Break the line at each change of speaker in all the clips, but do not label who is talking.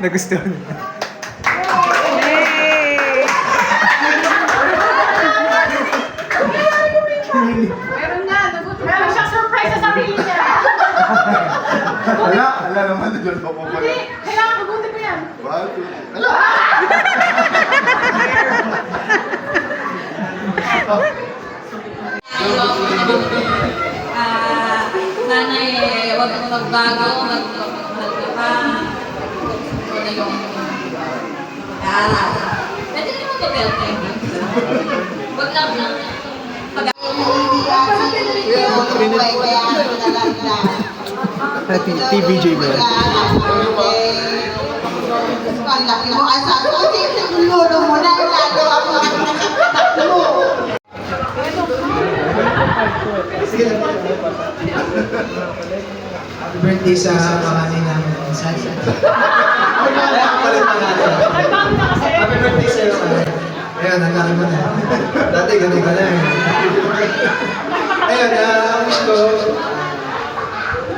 Nagustuhan.
Meron na, meron siyang surprise sa sarili niya.
Ala naman, nagulong ko pala.
Hindi, kailangan mabuti mo yan.
What? Ala!
Nanay, huwag kang magbago, magmahal ka pa. Ito na yung pag-aaral. Pwede naman ito-belting. Huwag lang
TVJ mo yan.
Ang laki mo, ang sabi ko, yung lolo mo na, lalo ako nakakatakot mo.
Happy birthday sa panganay namin ng Sansa. Happy birthday sa'yo. Ayun, nagkakaroon mo na. Dati ganun ka na eh. Ayun, wish ko,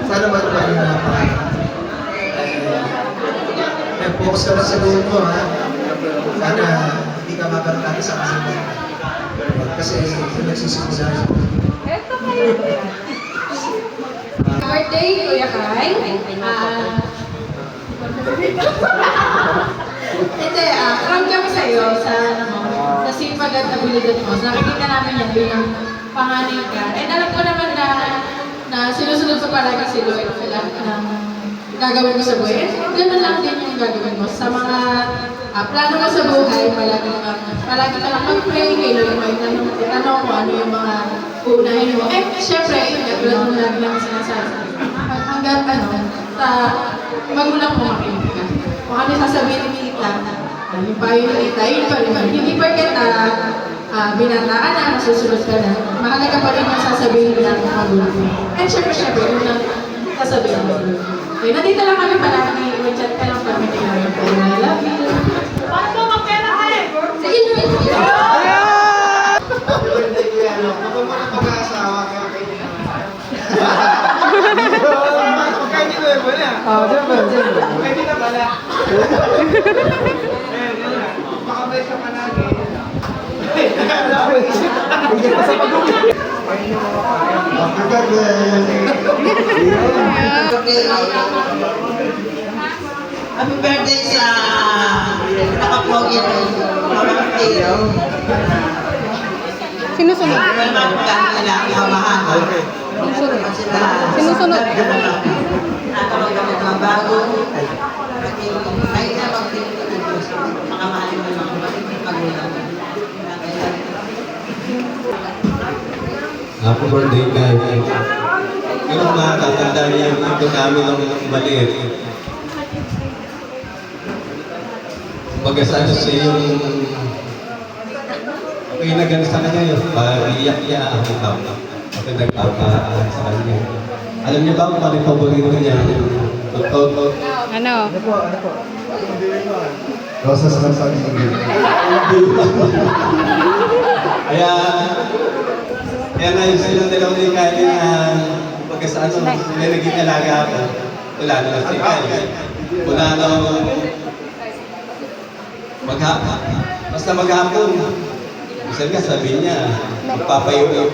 sana matupad yung mga pangalan. Focus ka lang sa goal mo, ha? Sana hindi ka mabarkada sa kasabihan. Kasi yung nagsisimula.
Birthday, Kuya Kai. Hindi, proud kami sa'yo sa sipag at abilidad mo. Nakikita namin yan bilang panganay ka. And alam ko naman na sinusunod ko palagi si Lloyd sa lahat ng gagawin mo sa buhay. And gano'n lang din yung gagawin mo. Sa mga plano mo sa buhay, palagi ka lang mag-pray kay Lloyd mo. Itanong mo ano yung mga uunahin mo. Eh, syempre, katulad mo lagi lang sinasabi. Hanggang magulang mo makinig ka. Kung ano sasabihin ni Tita, yung payo ni Tita, yun pa rin. Hindi porket binata ka na, nasusunod ka na. Mahalaga pa rin yung sasabihin ng magulang mo. And syempre, yun ang sasabihin mo. Okay, nandito lang kami palagi. Mag-chat ka lang kami ni Lloyd. I love you. Paano ba magpera ka eh? Sige, Lloyd.
Kapag mo na pag-aasawa ka, pagkain nyo ba na? Oo, siyempre. Pagkain nyo na pala. Makabay ka pa lagi.
Happy birthday!
Happy birthday sa nakapogi na pamangkin.
Sinusunod. Sinusunod.
Nakakawag kami mga bago. Kahit na magtingin ng Diyos, makamahalin mo mga magulang.
Happy birthday kay. Yung mga tatanda niya yung ito namin ng maliit. Pag-asano siya yung pinagan sa kanya yung pariyak-iya ang itaw. Kasi nagpapaan sa kanya. Alam niyo ba kung ano yung paborito niya? Totoo.
Ano?
Rosas lang sa akin.
Kaya na yung silang dalaw ni Kylie na pagkasano, sila naging alaga ako. Wala na si Kylie. Wala na basta maghapon. Minsan nga sabi niya, magpapayo,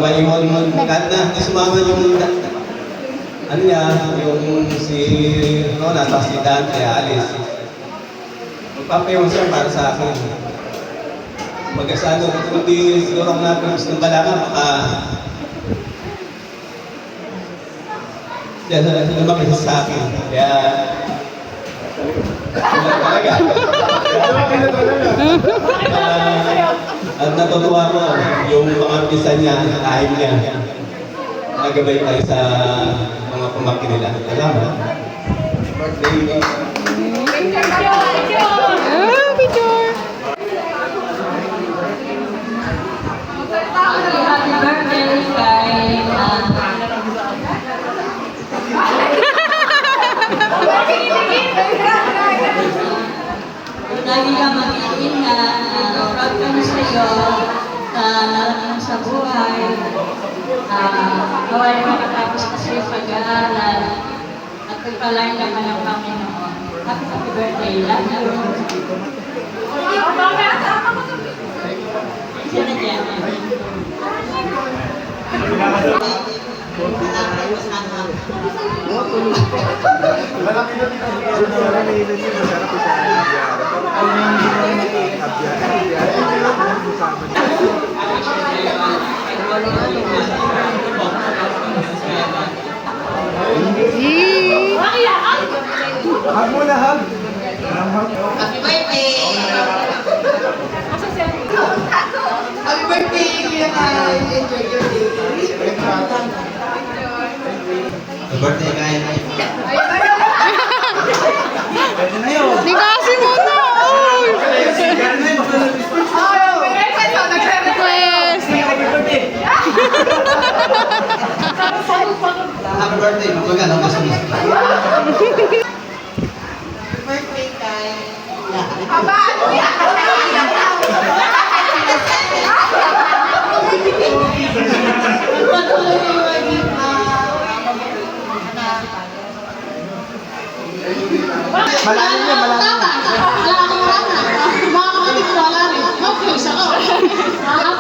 maiwan mo kahit na, sumama yung, ano niya, yung si Rona, tapos si Dante, Alice. Magpapayo siya para sa akin. Mag-asano, kung hindi siguro ako napagos ng balaka, baka yan, lumaki sa akin. Kaya, wala talaga. At natutuwa ko, yung mga pisa niya, kahit niya, nagabay tayo sa mga pamangkin nila. Salamat. Birthday.
Picture!
happy birthday kay lagi kang mag-iingat, proud kami sa iyo sa narating sa buhay. Gawin makatapos kasi yung pag-aaral at pagpalain naman ng Panginoon. Happy birthday. Love you. Sino dyan?
Hug mo na, hug.
Happy birthday!
Happy birthday, Kuya Kai. Enjoy your day.
Birthday kain.
Di kasi muna! Oy! Request!
Happy birthday. Magkano gusto mo?
Birthday kay
Malalim niya, malalim.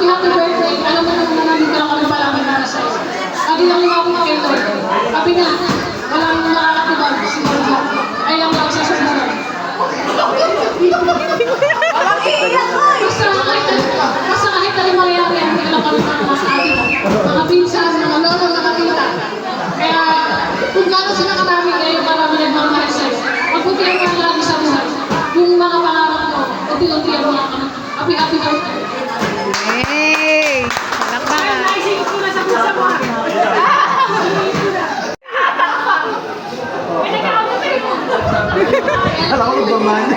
Happy birthday. Alam mo naman namin ka lang palagi para sa'yo. Sabi lang nga ako makita. Sabi nga, walang makakatibag. Siguro nga. Ay lang lang sa sumunod. Basta kahit na lumayari yan, hindi lang kami makakasabi. Mga pinsan, mga lolo, nakakita. Kaya kung gano'n sila karami ngayon para managmamahal sa'yo, magbutihan mo lang lagi sa buhay. Yung mga pangarap mo, unti-unti ang mga happy birthday.
Hey! Palakpakan!
Naisingit ko na sa pusa mo.
Alam ko ba man?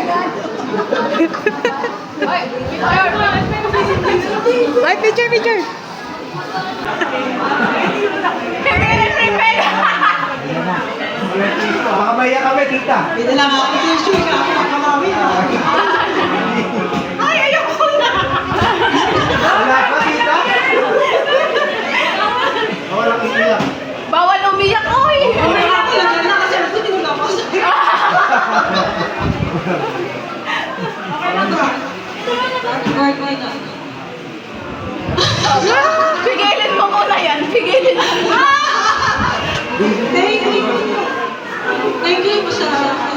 Ay, picture!
Baka maya kami, tita.
Pwede lang ako tissue ka ako makamawi.
Wala pa, tita? Walang iiyak.
Bawal umiyak, oy! Pigilin mo muna yan. Pigilin mo.
Thank you po sa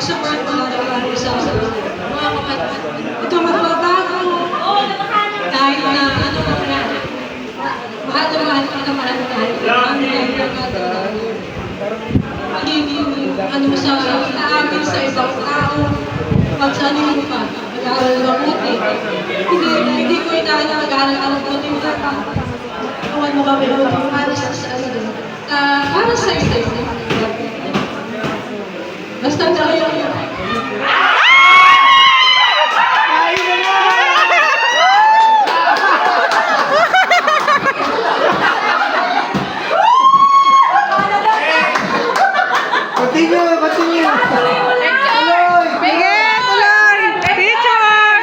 support mo na naman sa mga kapatid. Ito magbabago. Kahit na ano na. Mahal na mahal ka naman ang kahit na hindi ano mo sa naamin sa ibang tao. Pagsanin mo pa. Mag-aaral ng mabuti. Hindi ko inaan na mag-aaral ka ng mabuti. Kawan mo kami para sa para sa iyo. Basta tayo.
Continue!
Sige, tuloy! Picture!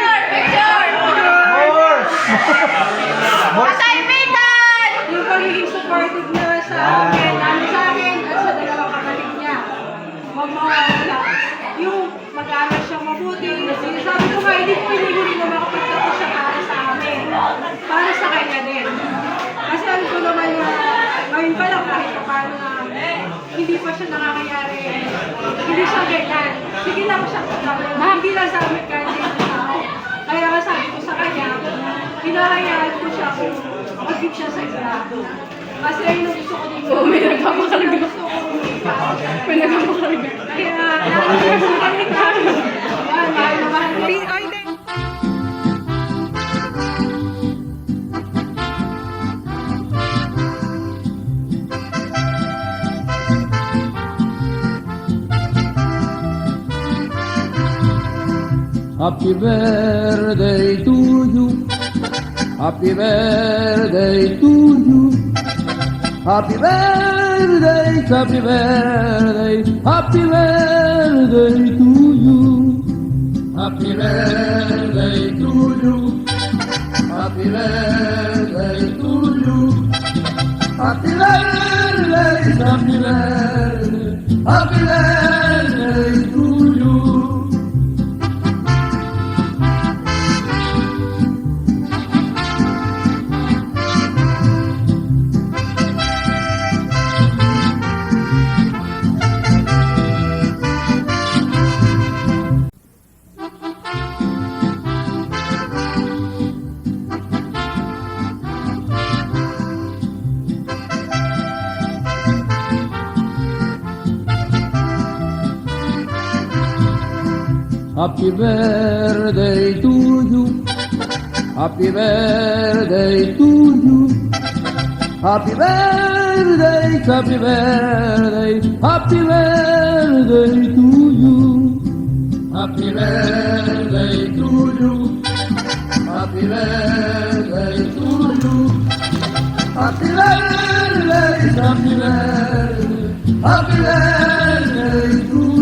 More!
Yung pagiging supportive niya sa akin, sa akin, at sa dalawang kapatid niya. Huwag mawawala. Yung mag-aaral siyang mabuti. Sabi ko nga, hindi ko pinigilin na makapagtapos siya para sa amin. Para sa kanya din. Kasi alam ko naman na ngayon pa lang kahit paano na hindi pa siya nakakayari. Hindi siya ganyan. Sige lang siya sabi. Hindi lang sa amin kahit hindi sa tao. Kaya nga sabi ko sa kanya, hinahayaan ko siya kung mag-give siya sa iba. Kasi ayun ang gusto ko dito. May nagpapakarga. Gusto ko umika. May nagpapakarga. Kaya, nakakasalamat ka. Mahal na mahal ka.
Happy birthday to you. Happy birthday to you. Happy birthday, happy birthday, happy birthday to you. Happy birthday to you. Happy birthday to you. Happy birthday, happy birthday, happy birthday to you. Happy birthday to you. Happy birthday to you. Happy birthday, happy birthday, happy birthday to you. Happy birthday to you. Happy birthday to you. Happy birthday, happy birthday, happy birthday to you.